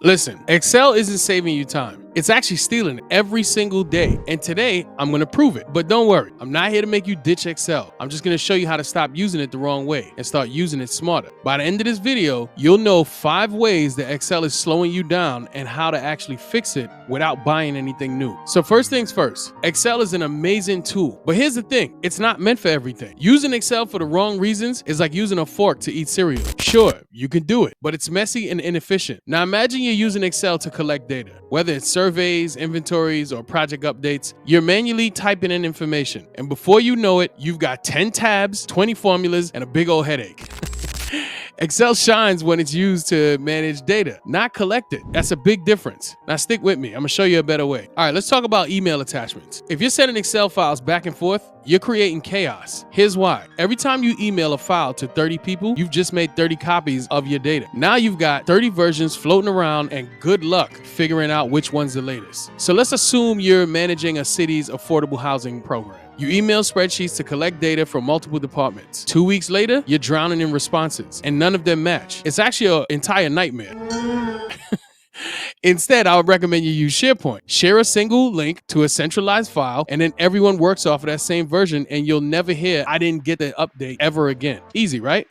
Listen, Excel isn't saving you time. It's actually stealing it every single day. And today, I'm gonna prove it. But don't worry, I'm not here to make you ditch Excel. I'm just gonna show you how to stop using it the wrong way and start using it smarter. By the end of this video, you'll know 5 ways that Excel is slowing you down and how to actually fix it without buying anything new. So first things first, Excel is an amazing tool. But here's the thing, it's not meant for everything. Using Excel for the wrong reasons is like using a fork to eat cereal. Sure, you can do it, but it's messy and inefficient. Now imagine you're using Excel to collect data. Whether it's surveys, inventories, or project updates, you're manually typing in information. And before you know it, you've got 10 tabs, 20 formulas, and a big old headache. Excel shines when it's used to manage data, not collect it. That's a big difference. Now stick with me, I'm gonna show you a better way. All right, let's talk about email attachments. If you're sending Excel files back and forth, you're creating chaos. Here's why. Every time you email a file to 30 people, you've just made 30 copies of your data. Now you've got 30 versions floating around, and good luck figuring out which one's the latest. So let's assume you're managing a city's affordable housing program. You email spreadsheets to collect data from multiple departments. 2 weeks later, you're drowning in responses, and none of them match. It's actually an entire nightmare. Instead, I would recommend you use SharePoint. Share a single link to a centralized file, and then everyone works off of that same version, and you'll never hear, "I didn't get the update" ever again. Easy, right?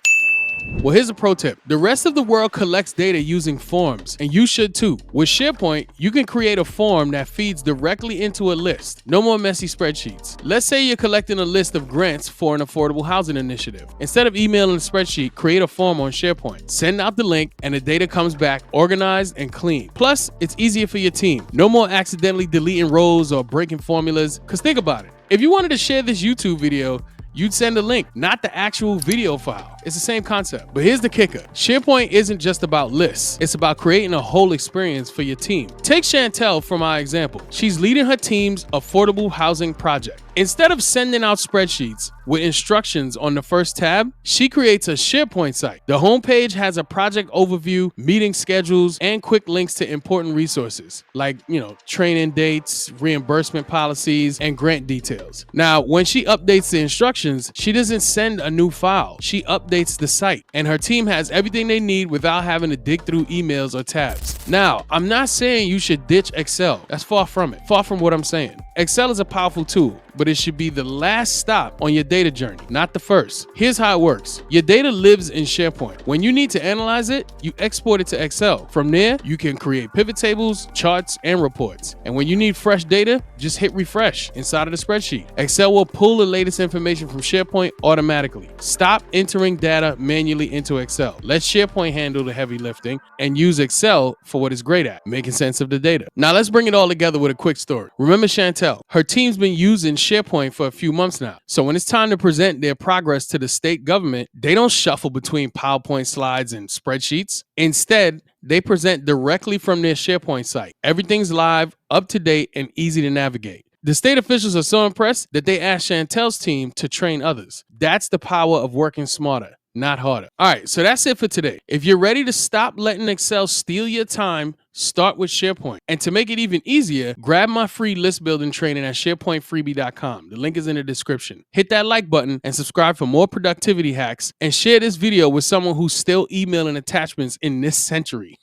Well, here's a pro tip. The rest of the world collects data using forms, and you should too. With SharePoint, you can create a form that feeds directly into a list. No more messy spreadsheets. Let's say you're collecting a list of grants for an affordable housing initiative. Instead of emailing a spreadsheet, create a form on SharePoint. Send out the link, and the data comes back organized and clean. Plus, it's easier for your team. No more accidentally deleting rows or breaking formulas. Because think about it. If you wanted to share this YouTube video, you'd send a link, not the actual video file. It's the same concept. But here's the kicker. SharePoint isn't just about lists. It's about creating a whole experience for your team. Take Chantel from our example. She's leading her team's affordable housing project. Instead of sending out spreadsheets with instructions on the first tab, she creates a SharePoint site. The homepage has a project overview, meeting schedules, and quick links to important resources like, training dates, reimbursement policies, and grant details. Now, when she updates the instructions, she doesn't send a new file. She updates the site, and her team has everything they need without having to dig through emails or tabs. Now, I'm not saying you should ditch Excel. That's far from it. Far from what I'm saying. Excel is a powerful tool, but it should be the last stop on your data journey, not the first. Here's how it works. Your data lives in SharePoint. When you need to analyze it, you export it to Excel. From there, you can create pivot tables, charts, and reports. And when you need fresh data, just hit refresh inside of the spreadsheet. Excel will pull the latest information from SharePoint automatically. Stop entering data manually into Excel. Let SharePoint handle the heavy lifting and use Excel for what it's great at, making sense of the data. Now let's bring it all together with a quick story. Remember Chantel? Her team's been using SharePoint for a few months now. So when it's time to present their progress to the state government, they don't shuffle between PowerPoint slides and spreadsheets. Instead, they present directly from their SharePoint site. Everything's live, up to date, and easy to navigate. The state officials are so impressed that they asked Chantel's team to train others. That's the power of working smarter, not harder. All right, so that's it for today. If you're ready to stop letting Excel steal your time, start with SharePoint. And to make it even easier, grab my free list building training at sharepointfreebie.com. The link is in the description. Hit that like button and subscribe for more productivity hacks, and share this video with someone who's still emailing attachments in this century.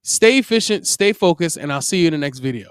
Stay efficient, stay focused, and I'll see you in the next video.